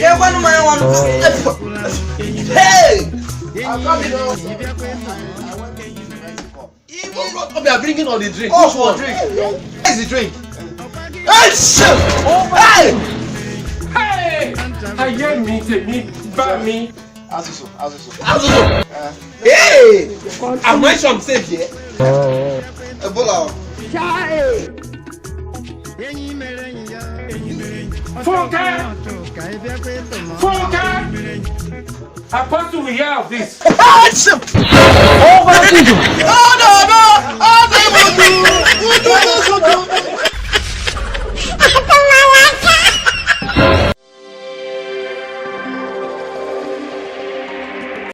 Yeah, one man want. Hey! I'm coming home. We are bringing all the drink. Oh, for drink. Where's the drink? Hey! Hey! I hear me, take me, buy me. Azuso. Hey! I'm not sure I'm safe here. Ebola. Funke! Apostle, we hear of this. Oh, no!